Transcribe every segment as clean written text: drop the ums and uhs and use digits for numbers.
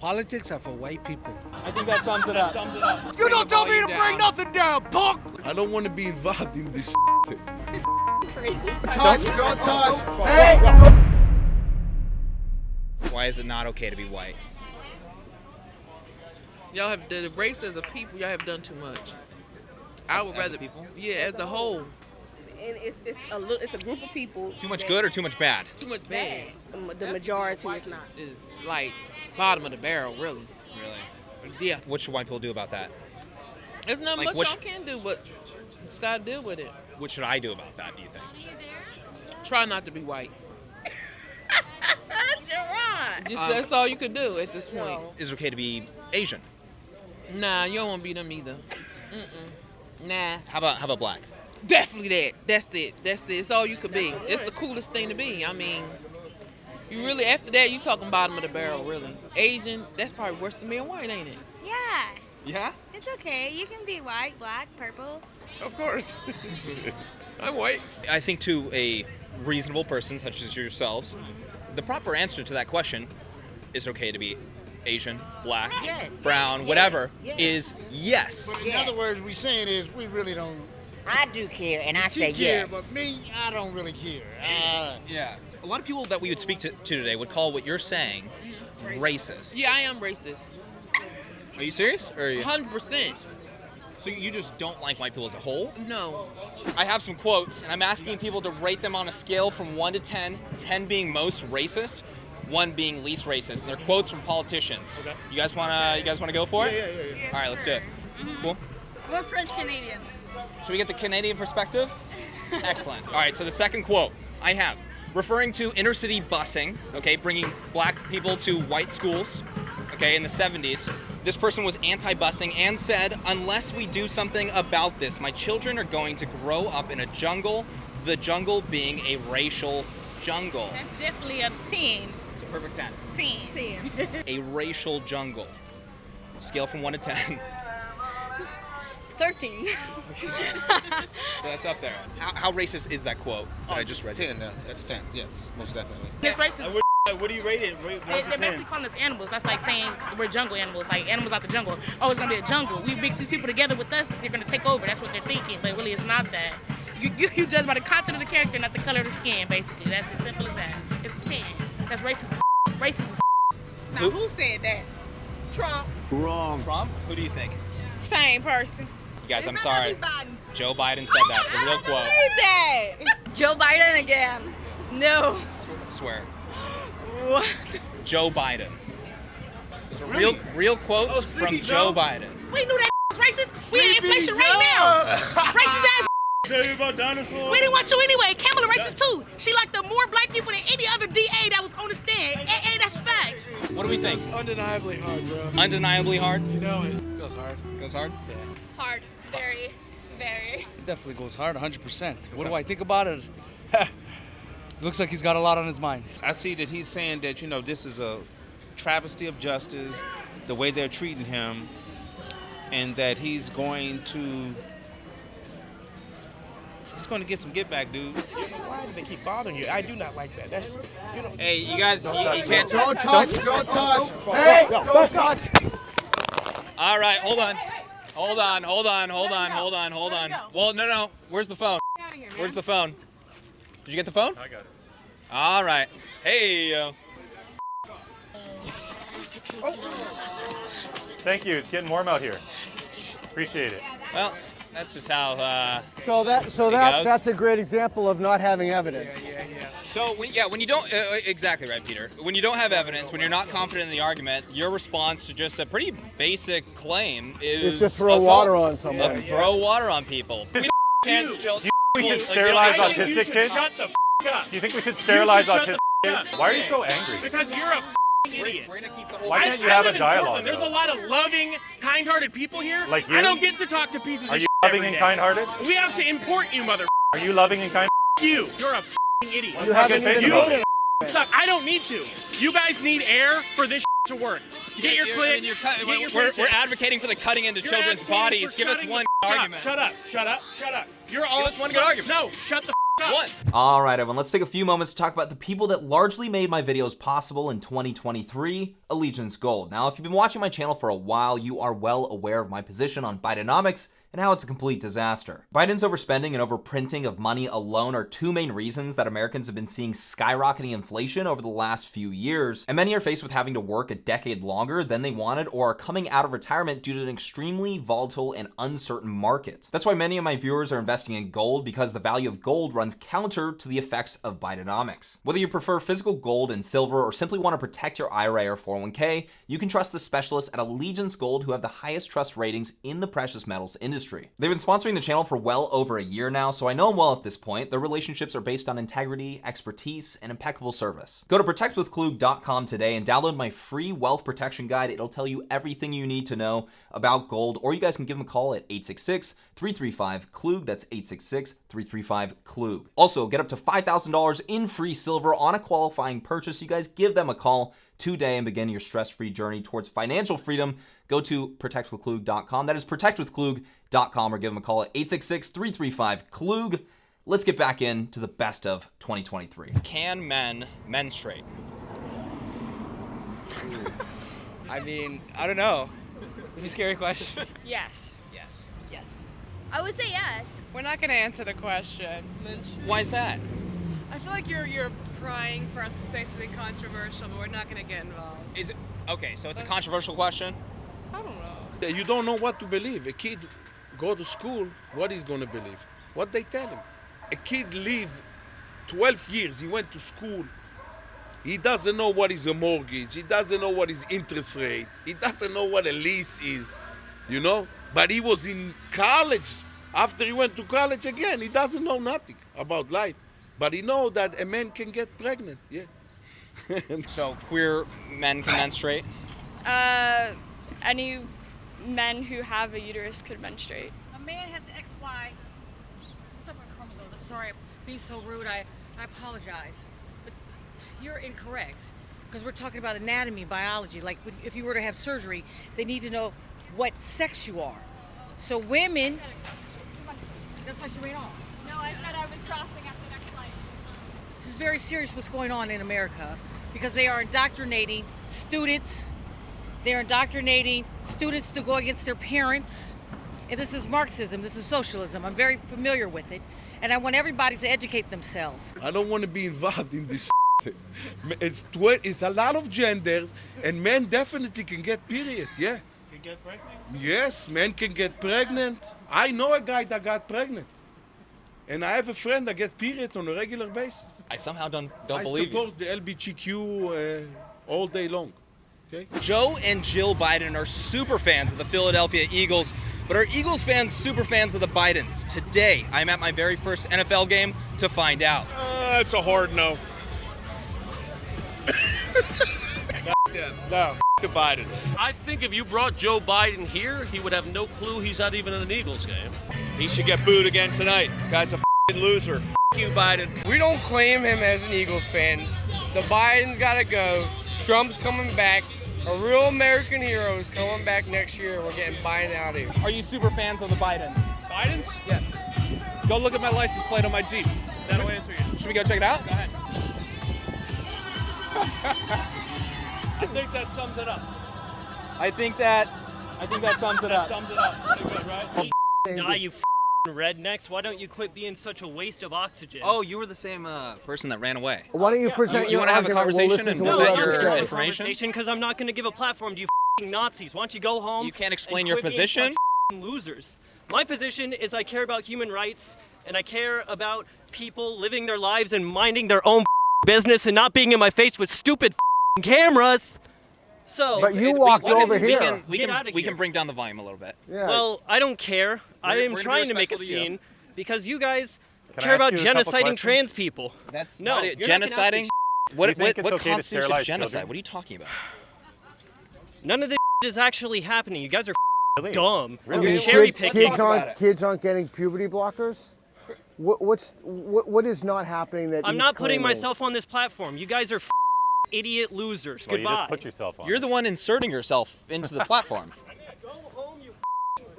Politics are for white people. I think that sums it up. You don't tell me to bring nothing down, punk! I don't want to be involved in this. Crazy. Touch, don't touch. Why is it not okay to be white? Y'all have the race as a people. Y'all have done too much. I would rather people. Yeah, as a whole. And it's a group of people. Too much good or too much bad? Too much bad. The majority is not. Is like bottom of the barrel, really. Really? Yeah. What should white people do about that? There's not Like, much what y'all can do, but just gotta deal with it. What should I do about that, do you think? Try not to be white. Gerard. Just that's all you could do at this point. Is it okay to be Asian? Nah, you don't want to be them either. Mm-mm. Nah. How about black? Definitely that. That's it. It's all you could be. It's the coolest thing to be. I mean, you really, after that, you talking bottom of the barrel, really. Asian, that's probably worse than being white, ain't it? Yeah. Yeah? It's okay. You can be white, black, purple. Of course. I'm white. I think to a reasonable person such as yourselves, the proper answer to that question, is it okay to be Asian, black, brown, whatever, is yes. But in other words, we're saying is we really don't. I do care, and I say care, yes. but me, I don't really care. Yeah. A lot of people that we would speak to today would call what you're saying racist. Yeah, I am racist. Are you serious? Or are you... 100%. So you just don't like white people as a whole? No. I have some quotes, and I'm asking people to rate them on a scale from 1 to 10, 10 being most racist, 1 being least racist. And they're quotes from politicians. Okay. You guys wanna go for it? Yeah. All right, let's do it. Cool. We're French Canadian. Should we get the Canadian perspective? Excellent. All right, so the second quote I have, referring to inner city busing, okay, bringing black people to white schools, okay, in the 70s. This person was anti-busing and said, unless we do something about this, my children are going to grow up in a jungle, the jungle being a racial jungle. That's definitely a 10. It's a perfect 10. 10. A racial jungle. Scale from 1 to 10. 13. So that's up there. How racist is that quote that I just read? 10 now. That's 10. Yes, most definitely. It's racist. What do you rate it? They're basically calling us animals. That's like saying we're jungle animals, like animals out the jungle. Oh, it's gonna be a jungle. We mix these people together with us, they're gonna take over. That's what they're thinking, but really it's not that. You judge by the content of the character, not the color of the skin, basically. That's as simple as that. It's a 10. That's racist as racist as Now, who said that? Trump. Wrong. Trump? Who do you think? Same person. You guys, I'm sorry. Joe Biden said that. It's a real quote. That. Joe Biden again. No. I swear. What? Joe Biden. Those are real quotes from Joe Biden. We knew that was racist. We in inflation right now. Racist ass. Tell you about dinosaurs. We didn't want you anyway. Kamala racist too. She liked the more black people than any other DA that was on the stand. AA, that's facts. What do we think? Undeniably hard, bro. Undeniably hard? You know it. Goes hard. Goes hard? Yeah. Hard. Very, very. Definitely goes hard, 100%. What do I think about it? Looks like he's got a lot on his mind. I see that he's saying that, this is a travesty of justice, the way they're treating him, and that he's going to get some get back, dude. Why do they keep bothering you? I do not like that. That's, Hey, you guys, you can't... Don't touch. Hey, don't touch. All right, hold on. Hold on. Well, no. Where's the phone? Where's the phone? Did you get the phone? I got it. All right. Hey, Thank you. It's getting warm out here. Appreciate it. Well, that's just how So that's a great example of not having evidence. So when you don't exactly right, Peter. When you don't have evidence, when you're not confident in the argument, your response to just a pretty basic claim is to throw assault. water on somebody. Throw water on people. We don't children. We should sterilize autistic kids? Shut the f*** up. Do you think we should sterilize You should autistic shut kids? Why are you so angry? Because you're a idiot. Why can't you have a dialogue? There's a lot of loving, kind-hearted people here. Like you? I don't get to talk to pieces Are of you shit loving every and day. kind-hearted? We have to import you, mother. Are you loving and kind? You. You're a idiot. You haven't even voted. Suck. I don't need to. You guys need air for this to work. To get your clicks. We're advocating for the cutting into children's bodies. Give us one argument. Shut up. You're all. Give us one good argument. No. Shut the All right, everyone, let's take a few moments to talk about the people that largely made my videos possible in 2023, Allegiance Gold. Now, if you've been watching my channel for a while, you are well aware of my position on Bidenomics and how it's a complete disaster. Biden's overspending and overprinting of money alone are two main reasons that Americans have been seeing skyrocketing inflation over the last few years, and many are faced with having to work a decade longer than they wanted or are coming out of retirement due to an extremely volatile and uncertain market. That's why many of my viewers are investing in gold, because the value of gold runs counter to the effects of Bidenomics. Whether you prefer physical gold and silver or simply want to protect your IRA or 401k, you can trust the specialists at Allegiance Gold, who have the highest trust ratings in the precious metals industry. They've been sponsoring the channel for well over a year now, so I know them well at this point. Their relationships are based on integrity, expertise, and impeccable service. Go to protectwithklug.com today and download my free wealth protection guide. It'll tell you everything you need to know about gold, or you guys can give them a call at 866-335-KLUG. That's 866-335-KLUG. Also, get up to $5,000 in free silver on a qualifying purchase. You guys give them a call today and begin your stress-free journey towards financial freedom. Go to protectwithklug.com. That is protectwithklug.com, or give them a call at 866-335-KLUG. Let's get back into the best of 2023. Can men menstruate? I mean, I don't know. It's a scary question. Yes. Yes. Yes. I would say yes. We're not gonna answer the question. Why is that? I feel like you're prying for us to say something controversial, but we're not gonna get involved. Is it okay? So it's a controversial question. I don't know. You don't know what to believe. A kid go to school, what he's gonna believe? What they tell him. A kid live 12 years, he went to school. He doesn't know what is a mortgage. He doesn't know what is interest rate. He doesn't know what a lease is, you know? But he was in college. After he went to college again, he doesn't know nothing about life. But he know that a man can get pregnant, yeah. So queer men can menstruate? Any men who have a uterus could menstruate. A man has XY separate chromosomes. I'm sorry, I'm being so rude. I apologize. But you're incorrect. Because we're talking about anatomy, biology. Like if you were to have surgery, they need to know what sex you are. So women, that's why she ran off. No, I said I was crossing after next flight. This is very serious what's going on in America, because they are indoctrinating students. They're indoctrinating students to go against their parents. And this is Marxism, this is socialism. I'm very familiar with it. And I want everybody to educate themselves. I don't want to be involved in this. It's a lot of genders, and men definitely can get period, yeah. Can get pregnant? Yes, men can get pregnant. I know a guy that got pregnant. And I have a friend that gets period on a regular basis. I somehow don't believe you. I support the LGBTQ all day long. Okay? Joe and Jill Biden are super fans of the Philadelphia Eagles, but are Eagles fans super fans of the Bidens? Today, I'm at my very first NFL game to find out. It's a hard no. No, the Bidens. I think if you brought Joe Biden here, he would have no clue he's not even in an Eagles game. He should get booed again tonight. Guy's a loser. You, Biden. We don't claim him as an Eagles fan. The Biden's gotta go. Trump's coming back. A real American hero is coming back next year. We're getting Biden out of here. Are you super fans of the Bidens? Bidens? Yes. Go look at my license plate on my Jeep. That'll answer you. Should we go check it out? Go ahead. I think that sums it up. I think that sums it up. That sums it up. Pretty good, right? Die, you rednecks. Why don't you quit being such a waste of oxygen? Oh, you were the same person that ran away. Why don't you present You your want to have a argument? We'll conversation listen and to what present you have to your say. information? Because I'm not going to give a platform to you Nazis. Why don't you go home? You can't explain and your quit being position? such losers. My position is I care about human rights, and I care about people living their lives and minding their own business and not being in my face with stupid cameras. So, But you walked over here. We can bring down the volume a little bit. Yeah. Well, I don't care. I am we're gonna trying be to make a respectful to you. scene because you guys Can I care ask about you a couple genociding questions? trans people. That's no, not it. you're not gonna ask me Genociding? What Do you think it's okay to constitutes a sterilize genocide? children? What are you talking about? None of this is actually happening. You guys are Really? dumb. Really? You're cherry picking. Kids aren't getting puberty blockers? What is not happening that I'm he's not putting claiming? myself on this platform. You guys are idiot losers. Well, you Goodbye. just put yourself on. You're the one inserting yourself into the platform. Go home, you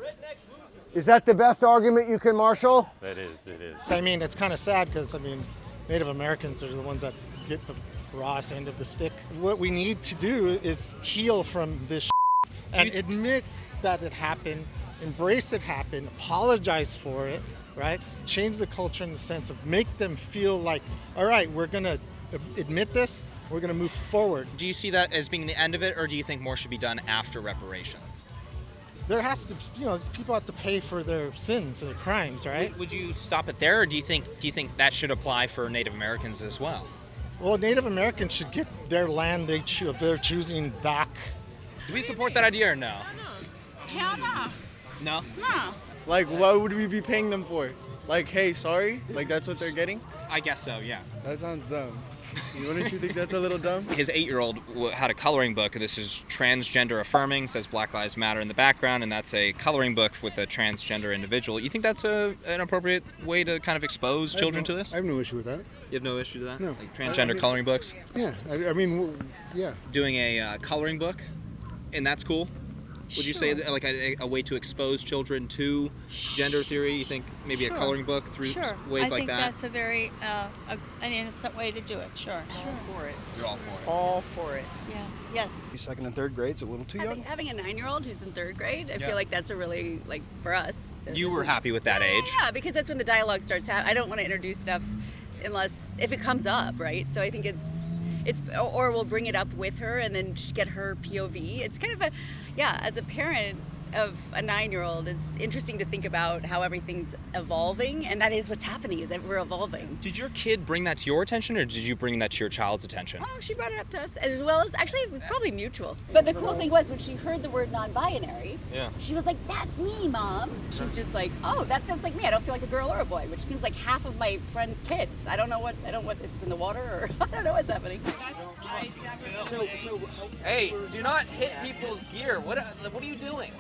redneck loser. Is that the best argument you can marshal? That is, it is. I mean, it's kind of sad because, I mean, Native Americans are the ones that get the rawest end of the stick. What we need to do is heal from this and admit that it happened, embrace it happened, apologize for it, right? Change the culture in the sense of make them feel like, all right, we're going to admit this, we're going to move forward. Do you see that as being the end of it, or do you think more should be done after reparations? There has to, people have to pay for their sins and their crimes, right? Would you stop it there, or do you think that should apply for Native Americans as well? Well, Native Americans should get their land of their choosing back. Do we support that idea or no? Hell no. No? No. Like, what would we be paying them for? Like, hey, sorry? Like, that's what they're getting? I guess so, yeah. That sounds dumb. Wouldn't you think that's a little dumb? His 8-year-old had a coloring book. This is transgender affirming, says Black Lives Matter in the background, and that's a coloring book with a transgender individual. You think that's an appropriate way to kind of expose children to this? I have no issue with that. You have no issue with that? No. Like transgender coloring books? Yeah, I mean, yeah. Doing a coloring book, and that's cool? Would you say that, like a way to expose children to gender theory? You think maybe a coloring book through ways like that? I think that's a very an innocent way to do it. Sure. All for it. You're all for it. All for it. Yeah. Yes. Second and third grade's a little too young. Having a 9-year-old who's in 3rd grade, I feel like that's a really, like, for us. You were happy with that age? Yeah, because that's when the dialogue starts to happen. I don't want to introduce stuff if it comes up, right? So I think it's or we'll bring it up with her and then get her POV. It's kind of as a parent of a 9-year-old, it's interesting to think about how everything's evolving, and that is what's happening, is that we're evolving. Did your kid bring that to your attention, or did you bring that to your child's attention? Oh, she brought it up to us, as well as, actually, it was probably mutual. But the cool thing was, when she heard the word non-binary, she was like, that's me, Mom. She's just like, oh, that's like me. I don't feel like a girl or a boy, which seems like half of my friends' kids. I don't know if it's in the water, or I don't know what's happening. Hey, do not hit people's gear. What are you doing?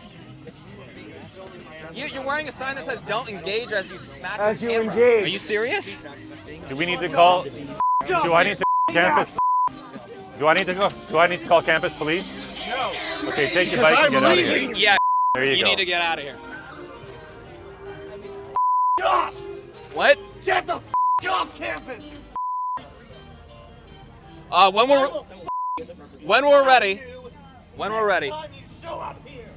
You're wearing a sign that says "Don't engage" as you smack As this you camera. engage. Are you serious? Do we need to call? Do I need to campus? Do I need to call campus police? No. Okay, take your bike and get out of here. Yeah. There you go. need to get out of here. Off! What? Get the off campus! When we're ready.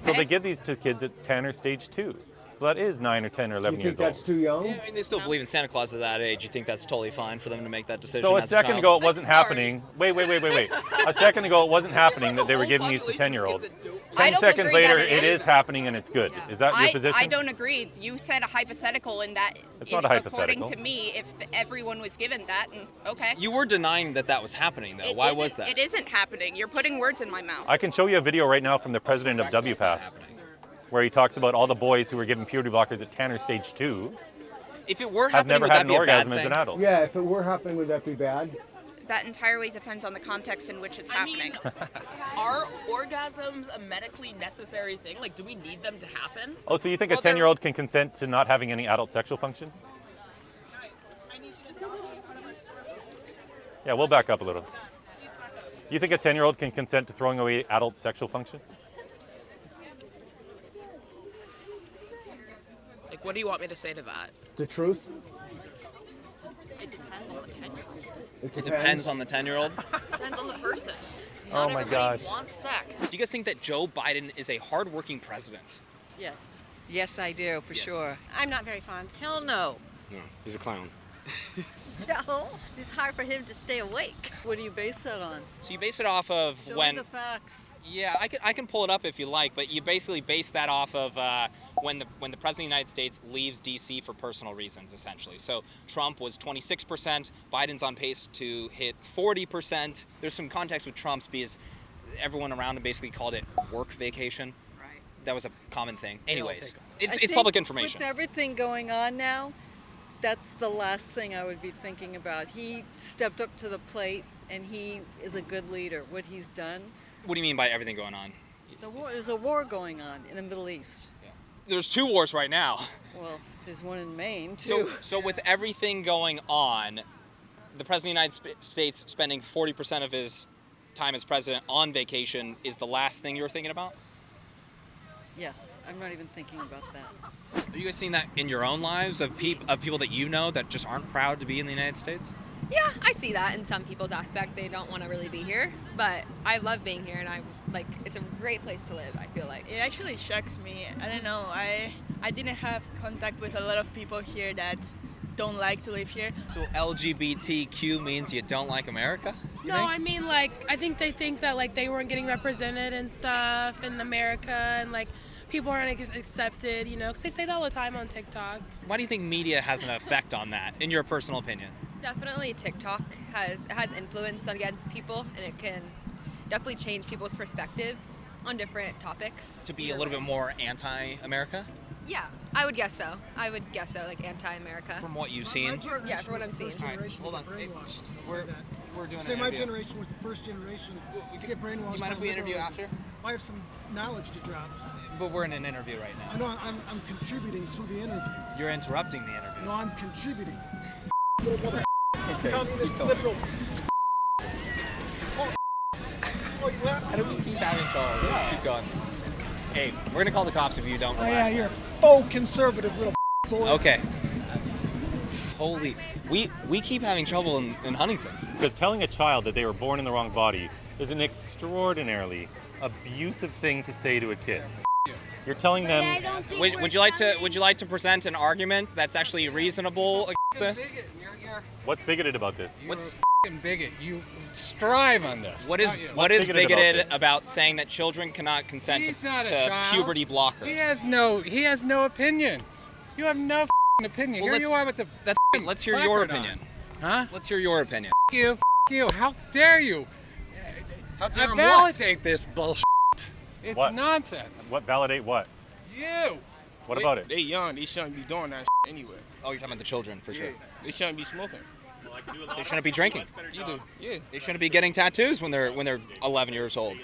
So they give these to kids at 10 or stage 2. So that is 9 or 10 or 11 You years think old. that's too young? Yeah, I mean, they still believe in Santa Claus at that age. You think that's totally fine for them to make that decision? So a as second child? ago it wasn't happening. Wait. A second ago it wasn't happening that they were giving these to 10-year-olds. 10 seconds later it is happening and it's good. Is that your position? I don't agree. You said a hypothetical in that. It's not a hypothetical. According to me, if everyone was given that, okay. You were denying that was happening, though. Why was that? It isn't happening. You're putting words in my mouth. I can show you a video right now from the president of WPATH where he talks about all the boys who were given puberty blockers at 10 or stage 2 if it were have happening, never had an orgasm as an adult. Yeah, if it were happening, would that be bad? That entirely depends on the context in which it's happening. Are orgasms a medically necessary thing? Like, do we need them to happen? Oh, so you think a 10-year-old can consent to not having any adult sexual function? Yeah, we'll back up a little. You think a 10-year-old can consent to throwing away adult sexual function? Like, what do you want me to say to that? The truth? It depends on the 10-year-old. It depends on the 10-year-old. Depends on the person. Oh my gosh. Wants sex. Do you guys think that Joe Biden is a hardworking president? Yes. Yes, I do, for sure. I'm not very fond. Hell no. No, he's a clown. No, it's hard for him to stay awake. What do you base that on? So you base it off of Show when... me the facts. Yeah, I can pull it up if you like, but you basically base that off of when the President of the United States leaves D.C. for personal reasons, essentially. So Trump was 26%, Biden's on pace to hit 40%. There's some context with Trump's because everyone around him basically called it work vacation. Right. That was a common thing. Anyways, I it's think public information. With everything going on now, that's the last thing I would be thinking about. He stepped up to the plate, and he is a good leader. What he's done. What do you mean by everything going on? There's a war going on in the Middle East. There's 2 wars right now. Well, there's one in Maine, too. So with everything going on, the President of the United States spending 40% of his time as president on vacation is the last thing you're thinking about? Yes, I'm not even thinking about that. Are you guys seeing that in your own lives of people that you know that just aren't proud to be in the United States? Yeah, I see that in some people's aspect. They don't want to really be here, but I love being here, and it's a great place to live, I feel like. It actually shocks me. I don't know. I didn't have contact with a lot of people here that don't like to live here. So LGBTQ means you don't like America? No, I mean, I think they think that, they weren't getting represented and stuff in America, and, people aren't accepted, because they say that all the time on TikTok. Why do you think media has an effect on that, in your personal opinion? Definitely TikTok has influence against people, and it can definitely change people's perspectives on different topics. To be a little bit more anti-America? Yeah, I would guess so. Anti-America. From what you've seen? Yeah, from what I'm seeing. All right, hold on. Hey, we're doing Say an my interview. generation was the first generation to get brainwashed. Do you mind if we interview after? I have some knowledge to drop. But we're in an interview right now. I know I'm contributing to the interview. You're interrupting the interview. No, I'm contributing. Okay, Communist keep liberal. How do we keep having trouble? Let's keep going. Hey, we're gonna call the cops if you don't Oh relax. yeah, you're a faux conservative little boy. Okay. Holy, we keep having trouble in Huntington. Because telling a child that they were born in the wrong body is an extraordinarily abusive thing to say to a kid. You're telling them. Would you like to present an argument that's actually reasonable against this? What's bigoted about this? What's f***ing bigot? You strive on this. What is bigoted about saying that children cannot consent He's not a to child. puberty blockers? He has no opinion. You have no f***ing opinion. Well, Here you are with the let's hear your placard on. opinion. Huh? Let's hear your opinion. F*** you. How dare you? How dare I what? validate this bullshit. It's What? nonsense. What validate what? You. What about it? They young. They shouldn't be doing that anyway. Oh, you're talking about the children, for sure. They shouldn't be smoking. They shouldn't be drinking. You do, yeah. They shouldn't be getting tattoos when they're 11 years old.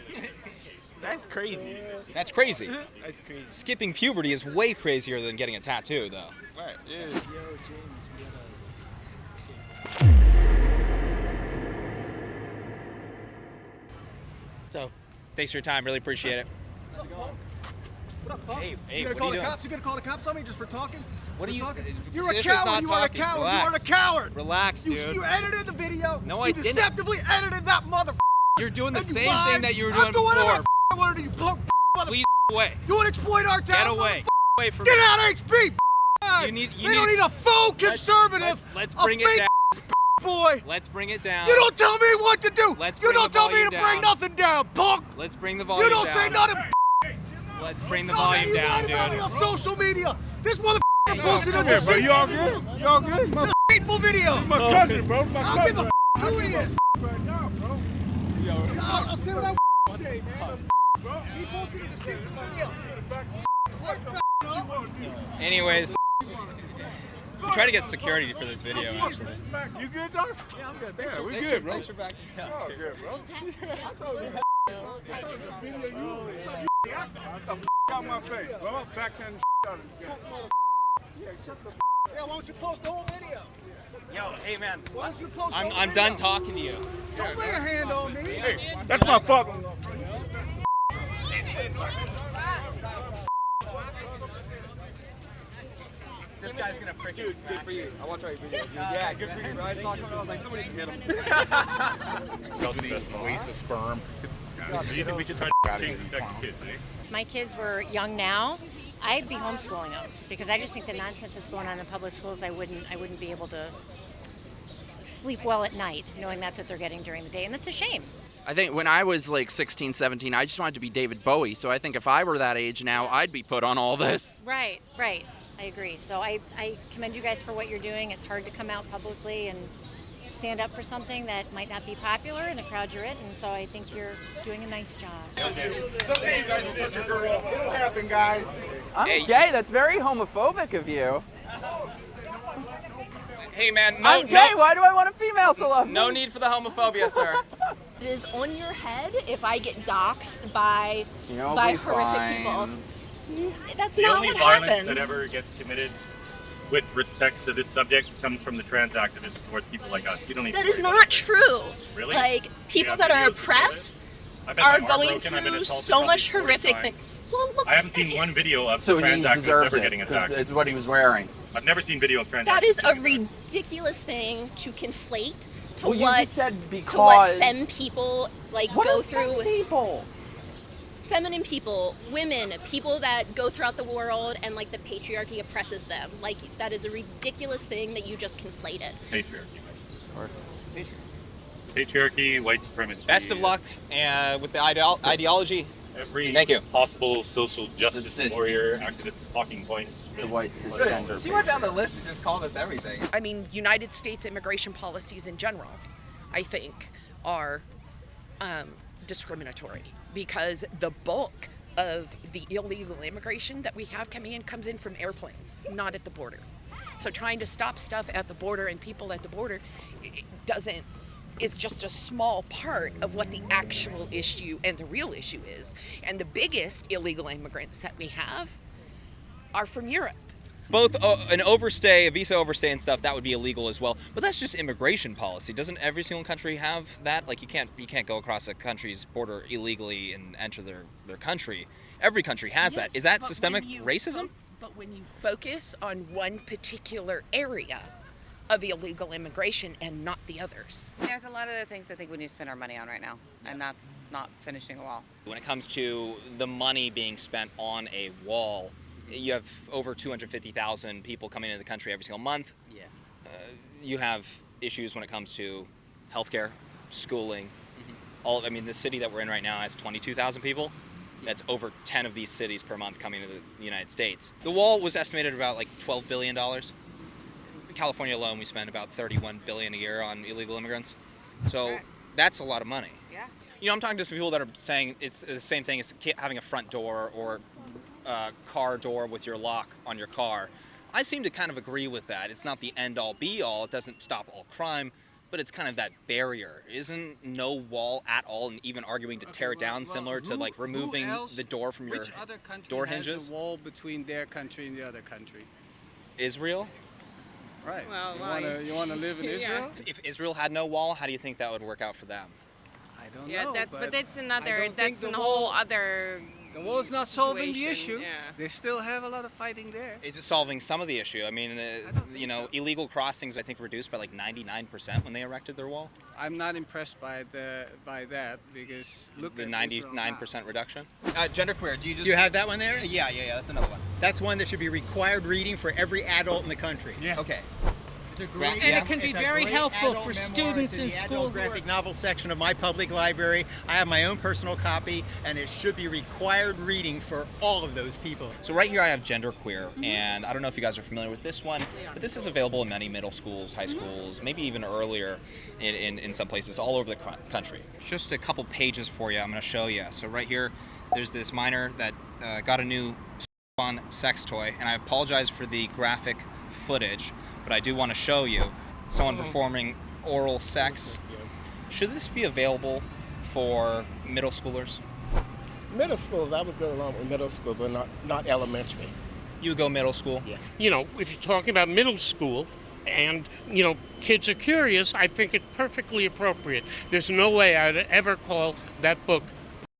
That's crazy. That's crazy. That's crazy. Skipping puberty is way crazier than getting a tattoo, though. Right, yeah. So, thanks for your time. Really appreciate it. What up, punk? Hey, you gonna what call are the you doing? cops? You gonna call the cops on me just for talking? What are you? You're a This is coward. not You are a talking. coward. Relax. You are a coward. Relax, dude. You edited the video. No, I you didn't. deceptively edited that mother. You're doing the And you same lied. thing that you were I'm doing doing before. whatever I wanted to, you punk mother. Please away. You want to exploit our town? Get away. Away from Get me. out, HB. They don't need a faux conservative. Let's a bring it fake down. boy. Let's bring it down. You don't tell me what to do. Let's You bring don't the tell me volume to bring down. nothing down, punk. Let's bring the volume You don't down. say nothing. Let's bring the volume down, You dude. on social media. This motherfucker posted on Come here, the bro. You all good? You all good? This hateful video. My cousin, bro. My I don't give cousin. a who he is. I'll say what I say, man. He posted a deceitful video. Anyways, we try to get security for this video, actually. You good, dog? Yeah, I'm good. Yeah, we good, bro. Thanks for backing me up. Oh, good, bro. I thought it was out my face, bro. I'm backhand out of this game. Yeah, shut the Yeah, why don't you post the whole video? Yo, hey man, Why don't you post the I'm whole done video? talking to you. Don't lay a hand on me. Hey, that's my fault. This guy's gonna freaking Dude, good for you. I want to try your video. Yeah, good for you, bro. I saw it, I was like, somebody should get him. Waste of sperm. So you think we should try to change the sex of kids, eh? If my kids were young now, I'd be homeschooling them because I just think the nonsense that's going on in public schools, I wouldn't be able to sleep well at night knowing that's what they're getting during the day, and that's a shame. I think when I was like 16, 17, I just wanted to be David Bowie. So I think if I were that age now, I'd be put on all this. Right. I agree. So I commend you guys for what you're doing. It's hard to come out publicly and stand up for something that might not be popular in the crowd you're in, and so I think you're doing a nice job. Someday you guys will touch a girl. It'll happen, guys. I'm gay. That's very homophobic of you. Hey man, I'm gay. Why do I want a female to love me? No need for the homophobia, sir. It is on your head if I get doxxed by You'll by be horrific fine. people. That's The not only what violence happens. that ever gets committed with respect to this subject comes from the trans activists towards people like us. You don't need That to is worry about not it. true. Really? Like people have that are videos that show oppressed I've had are my arm going broken, I've been through assaulted so probably much 40 horrific times. things. Well, look, I haven't seen one video of So the he trans activist deserved ever it, getting 'cause attacked. it's what he was wearing. I've never seen video of trans that activists is a getting attacked. ridiculous thing to conflate to Well, you what just said to what because- femme people like What go are through. femme people? Feminine people, women, people that go throughout the world and like the patriarchy oppresses them. Like that is a ridiculous thing that you just conflated. Patriarchy. Of course. Patriarchy, white supremacy. Best of luck with the ideology. Every Thank you. possible social justice Cis- warrior activist talking point. The white cisgender. She went down the list and just called us everything. I mean, United States immigration policies in general, I think, are discriminatory because the bulk of the illegal immigration that we have coming in comes in from airplanes, not at the border. So trying to stop stuff at the border and people at the border is just a small part of what the actual issue and the real issue is. And the biggest illegal immigrants that we have are from Europe. Both an overstay, a visa overstay and stuff, that would be illegal as well. But that's just immigration policy. Doesn't every single country have that? Like you can't go across a country's border illegally and enter their country. Every country has that. Is that systemic racism? But when you focus on one particular area of illegal immigration and not the others. There's a lot of other things I think we need to spend our money on right now, and that's not finishing a wall. When it comes to the money being spent on a wall, you have over 250,000 people coming into the country every single month. Yeah. You have issues when it comes to healthcare, schooling. I mean, the city that we're in right now has 22,000 people. That's over 10 of these cities per month coming to the United States. The wall was estimated at about like $12 billion. California alone, we spend about $31 billion a year on illegal immigrants. So that's a lot of money. Yeah. You know, I'm talking to some people that are saying it's the same thing as having a front door or car door with your lock on your car. I seem to kind of agree with that. It's not the end-all be-all. It doesn't stop all crime, but it's kind of that barrier. Isn't no wall at all, and even arguing to tear it down, similar to like removing the door from your door hinges? Has a wall between their country and the other country? Israel? Right. Well, you want to live in Israel? If Israel had no wall, how do you think that would work out for them? I don't Yeah, know. but that's another. I don't think That's the a wall- whole other. The wall's not solving the situation, issue. yeah. They still have a lot of fighting there. Is it solving some of the issue? I mean, you know, illegal crossings, I think, reduced by like 99% when they erected their wall. I'm not impressed by that because look The at 99% reduction. Genderqueer, do you just... Do you have that one there? Yeah, that's another one. That's one that should be required reading for every adult in the country. Yeah. Okay. It's a great, And it can be it's a very great helpful adult for memoir. students It's in the school adult graphic novel section of my public library. I have my own personal copy, and it should be required reading for all of those people. So right here I have Genderqueer, and I don't know if you guys are familiar with this one, but this is available in many middle schools, high schools, maybe even earlier in some places all over the country. Just a couple pages for you I'm going to show you. So right here, there's this minor that got a new sex toy, and I apologize for the graphic footage, but I do want to show you someone performing oral sex. Should this be available for middle schoolers? Middle schools, I would go along with middle school, but not elementary. You would go middle school? Yeah. You know, if you're talking about middle school and, you know, kids are curious, I think it's perfectly appropriate. There's no way I'd ever call that book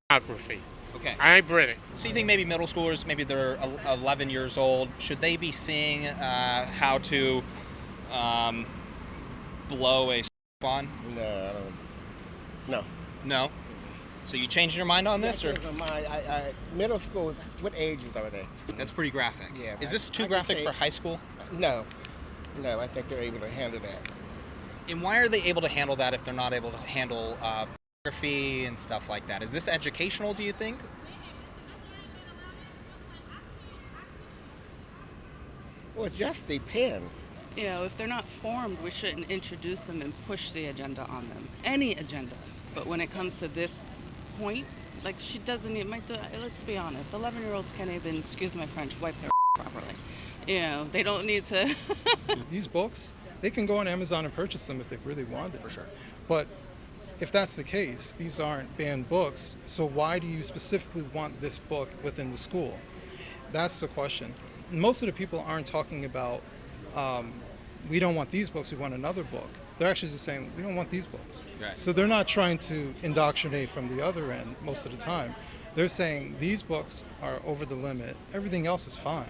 pornography. Okay. I've read it. So you think maybe middle schoolers, maybe they're 11 years old, should they be seeing how to blow a on? No, I don't. No. No? So you changing your mind on this? Yeah, Or? I changed my mind. Middle schools, what ages are they? That's pretty graphic. Yeah. Is this too I can graphic say- for high school? No. No, I think they're able to handle that. And why are they able to handle that if they're not able to handle pornography and stuff like that? Is this educational, do you think? Well, it just depends. You know, if they're not formed, we shouldn't introduce them and push the agenda on them. Any agenda. But when it comes to this point, like she doesn't even, let's be honest, 11-year-olds can't even, excuse my French, wipe their properly. You know, they don't need to. These books, they can go on Amazon and purchase them if they really want it. For sure. But if that's the case, these aren't banned books, so why do you specifically want this book within the school? That's the question. Most of the people aren't talking about, we don't want these books, we want another book. They're actually just saying, we don't want these books. Right. So they're not trying to indoctrinate from the other end most of the time. They're saying these books are over the limit. Everything else is fine.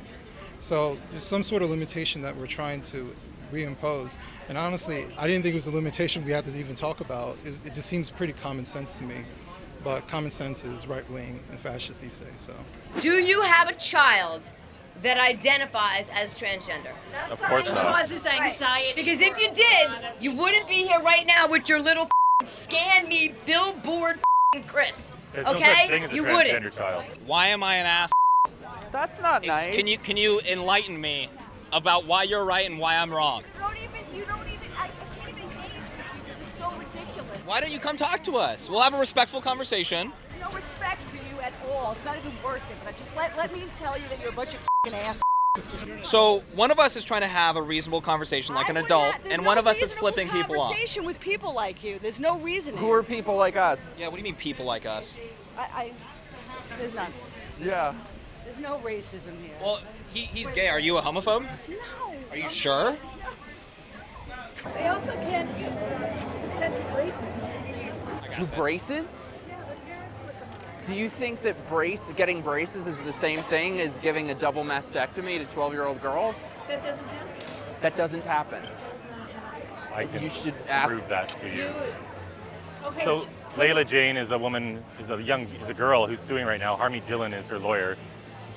So there's some sort of limitation that we're trying to reimpose. And honestly, I didn't think it was a limitation we had to even talk about. It just seems pretty common sense to me. But common sense is right-wing and fascist these days. So. Do you have a child that identifies as transgender? Of course not. Causes anxiety. Because if you did, you wouldn't be here right now with your little scan me billboard Chris. There's okay? no such thing as a you transgender wouldn't. child. Why am I an ass? That's not nice. Can you enlighten me about why you're right and why I'm wrong? I can't even engage with you because it's so ridiculous. Why don't you come talk to us? We'll have a respectful conversation. No respect for you at all. It's not even worth it. But just let me tell you that you're a bunch of ass. So one of us is trying to have a reasonable conversation like an adult, and one of us is flipping people off. Conversation with people like you. There's no reasoning. Who are people like us? Yeah, what do you mean people like us? There's none. Yeah. There's no racism here. Well, he's gay. Are you a homophobe? No. Are you sure? They also can't consent to braces. To braces? Do you think that getting braces is the same thing as giving a double mastectomy to 12-year-old girls? That doesn't happen. That doesn't happen. I can You should ask. prove that to you. Okay. So Layla Jane is a girl who's suing right now. Harmy Gillen is her lawyer.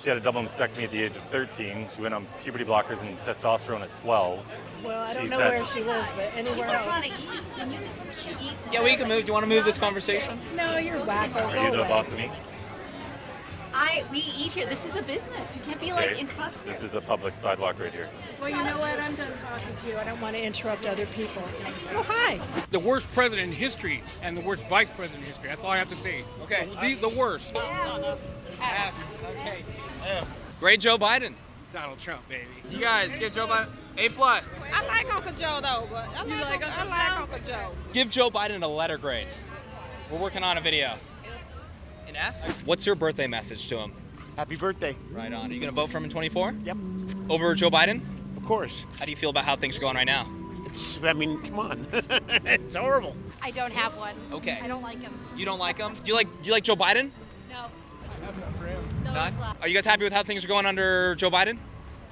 She had a double mastectomy at the age of 13. She went on puberty blockers and testosterone at 12. Well, I don't She's know had- where she lives, but anywhere else. Yeah, we can move. Do you want to move this conversation? No, you're wacko. Are you the boss of me? We eat here. This is a business. You can't be like Okay. in public. This is a public sidewalk right here. Well, you know what? I'm done talking to you. I don't want to interrupt other people. Oh, hi. The worst president in history and the worst vice president in history. That's all I have to say. Okay. The worst. Okay. Great Joe Biden. Donald Trump, baby. You guys give Joe Biden A+. I like Uncle Joe, though, but I like Uncle Joe. Give Joe Biden a letter grade. We're working on a video. An F? What's your birthday message to him? Happy birthday. Right on. Are you going to vote for him in 24? Yep. Over Joe Biden? Of course. How do you feel about how things are going right now? Come on. It's horrible. I don't have one. Okay. I don't like him. You don't like him? Do you like Joe Biden? No. None? Are you guys happy with how things are going under Joe Biden?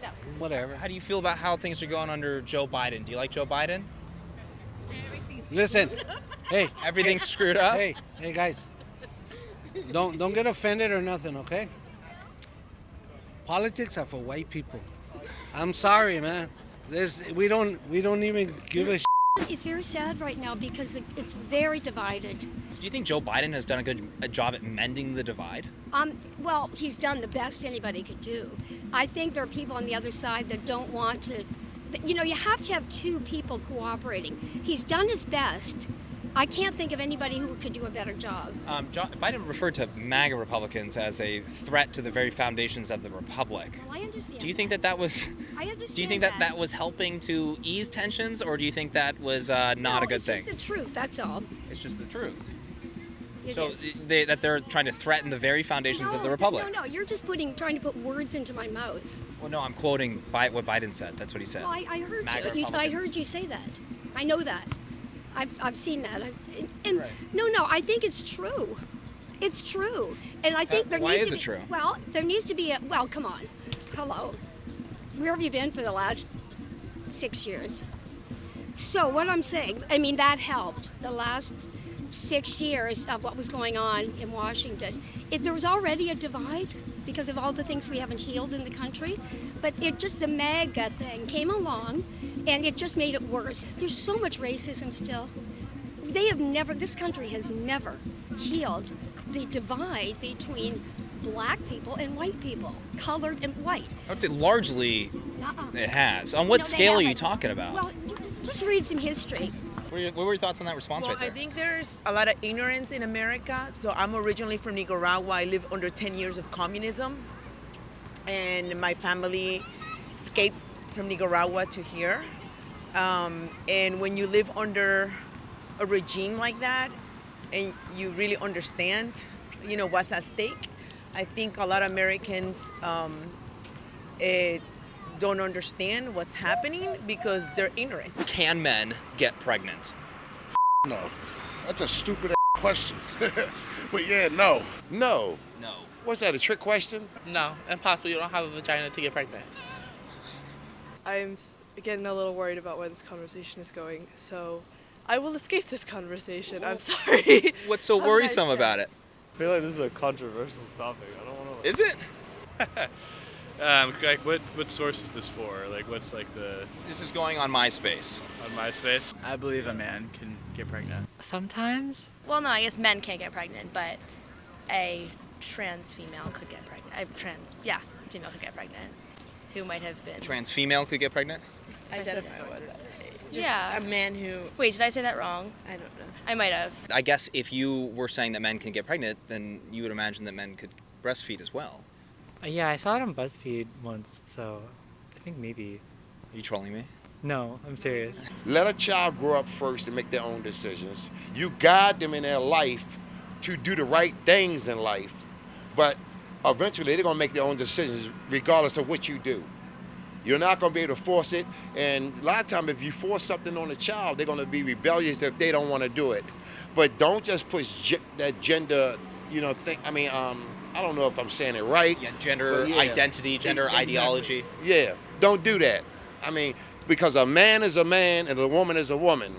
No. Whatever. How do you feel about how things are going under Joe Biden? Do you like Joe Biden? Listen, hey. Everything's screwed up? Hey guys. Don't get offended or nothing, okay? Politics are for white people. I'm sorry, man. We don't even give a It's very sad right now because it's very divided. Do you think Joe Biden has done a job at mending the divide? Well, he's done the best anybody could do. I think there are people on the other side that don't want to. You know, you have to have two people cooperating. He's done his best. I can't think of anybody who could do a better job. Biden referred to MAGA Republicans as a threat to the very foundations of the republic. Well, I understand. Do you think that was? I understand. Do you think that was helping to ease tensions, or do you think that was not a good thing? It's just the truth. That's all. It's just the truth. It so is. that they're trying to threaten the very foundations of the republic. No, you're just trying to put words into my mouth. Well, no, I'm quoting what Biden said. That's what he said. Well, I heard MAGA you. I Republicans. heard you say that. I know that. I've seen that. And Right. no, I think it's true. It's true. And I think there why needs is to it be, true? Well, there needs to be well, come on. Hello. Where have you been for the last 6 years? So what I'm saying, I mean, that helped. The last 6 years of what was going on in Washington. There was already a divide because of all the things we haven't healed in the country, but the MAGA thing came along and it just made it worse. There's so much racism still. This country has never healed the divide between black people and white people, colored and white. I would say largely it has. On what No, they scale are you haven't. talking about? Well, just read some history. What were your thoughts on that response Well, right there? I think there's a lot of ignorance in America. So I'm originally from Nicaragua. I lived under 10 years of communism. And my family escaped from Nicaragua to here. And when you live under a regime like that, and you really understand, what's at stake, I think a lot of Americans don't understand what's happening because they're ignorant. Can men get pregnant? No, that's a stupid question. But yeah, no. No. No. What's that, a trick question? No, impossible. You don't have a vagina to get pregnant. I'm getting a little worried about where this conversation is going, so I will escape this conversation. I'm sorry. What's so worrisome about it? I feel like this is a controversial topic. I don't want to. Is it? Like what source is this for? Like what's like the? This is going on MySpace. On MySpace. I believe a man can get pregnant. Sometimes? Well, no, I guess men can't get pregnant, but a trans female could get pregnant. Female could get pregnant, who might have been. Trans female could get pregnant? Identify with that. Yeah. A man who. Wait, did I say that wrong? I don't know. I might have. I guess if you were saying that men can get pregnant, then you would imagine that men could breastfeed as well. Yeah, I saw it on BuzzFeed once, so I think maybe. Are you trolling me? No, I'm serious. Let a child grow up first and make their own decisions. You guide them in their life to do the right things in life, but eventually they're going to make their own decisions regardless of what you do. You're not going to be able to force it, and a lot of times if you force something on a child, they're going to be rebellious if they don't want to do it. But don't just push that gender, thing. I don't know if I'm saying it right. Yeah, gender identity, gender ideology. Yeah, don't do that. Because a man is a man and a woman is a woman.